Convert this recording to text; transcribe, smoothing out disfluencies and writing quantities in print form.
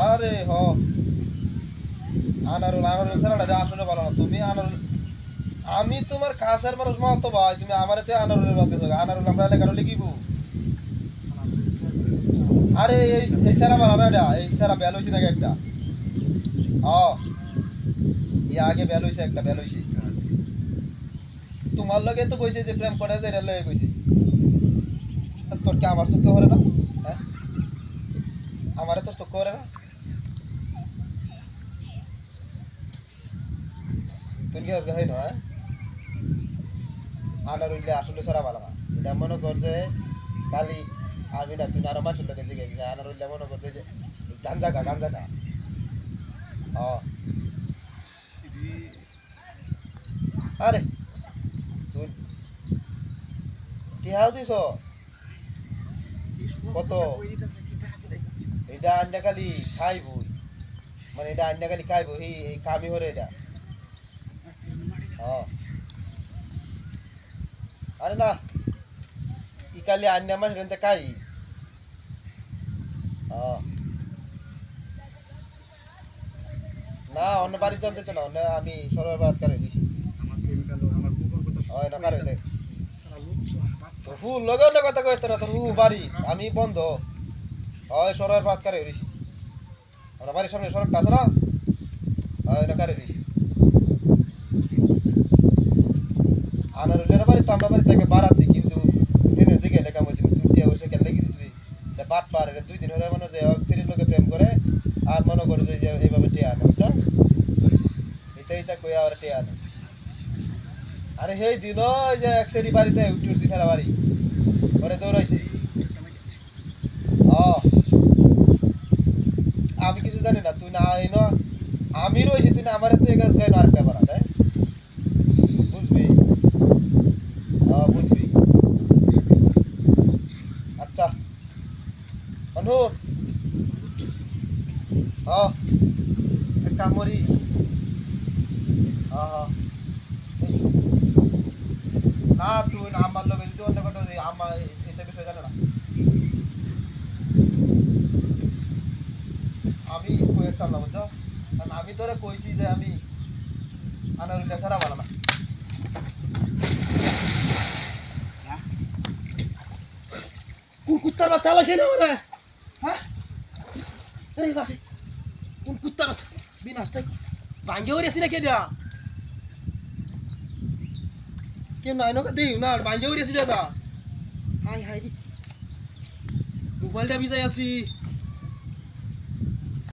আরে হ আনারুল আনারুল ছাড়া আসলে ভালো না তুমি আনারুল আমি তোমার কাছের মানুষ মাতো ভাই তুমি আমার আনারুলের বাদ দিছো আনারুল আমরা এলাকার লিখিব আরে এই সারা ভালো না এটা এই সারা বেল হইছে নাকি একটা এই আগে বেল হইছে একটা বেল হইছে তোমার লগে তো কইছে যে প্রেম করে যায় লগে কইছে তোর কি আমার চোখে করে না হ্যাঁ আমারে তোর চোখে করে না তুই কি আজকে হয় না আনারুল্লে আসলে সারা ভালো না এটা মনে কর যে খালি আমি না তুই আরো মানুষের লোকের দিকে আনারুল্লে মনে করছে যে গাঞ্জা খা আরে তুই টিহাও দিছ কত এটা আন্ডা খালি খাইব মানে এটা আন্ডা খালি খাইব এই কামি হরে এটা আরে না ই কালি আন্ডা মাস রেন্তে খাই না অন্য বাড়ি চলতেছে না অন্য আমি সরবার বাদ করে দিছি না কারে দে ফুল লগে অন্য কথা কইতে না তোর বাড়ি আমি বন্ধ হয় সরবার বাদ করে দিছি আমরা বাড়ির সামনে সড়কটা আছে না না করে দিছি আনারুলের বাড়ি তো আমরা বাড়ি থেকে বাড়াচ্ছি কিন্তু ট্রেনের দিকে লেখা মধ্যে তুই দিয়ে বসে কেন লেগে দিছিলি বাট পার 2 দিন হলে মনে যে সিরিজ লোকে প্রেম করে আর মনে করে যে এইভাবে টিয়া আনে বুঝছো এটা কই আর টিয়া আনে আরে সেই দিন যে এক সেরি বাড়িতে উঠছি ফেরা বাড়ি পরে দৌড়াইছি আমি কিছু জানি না তুই না এনো আমি রয়েছি তুই না আমার তো এই গাছ গাই না আর ব্যাপার আছে বুঝবি বুঝবি আচ্ছা অনু এক কাম করি না তুই না আমার লোক যদি অন্য কথা আমার এটা বিষয় জানে না আমি কয়েকটা না বুঝছো কারণ আমি তোরে কইছি যে আমি আনারুল্লাহ ছাড়া ভালো না কোন কুত্তার বাচ্চা চালাইছে না ওরে হ্যাঁ এই বাসে কোন কুত্তার বাচ্চা বিনাশটাই ভাঙ্গে হয়ে আসি না কেডা কেম নাই নকা দেই না ভাঙ্গে হয়ে আসি দাদা হাই হাই মোবাইলটা ভিজাই আছি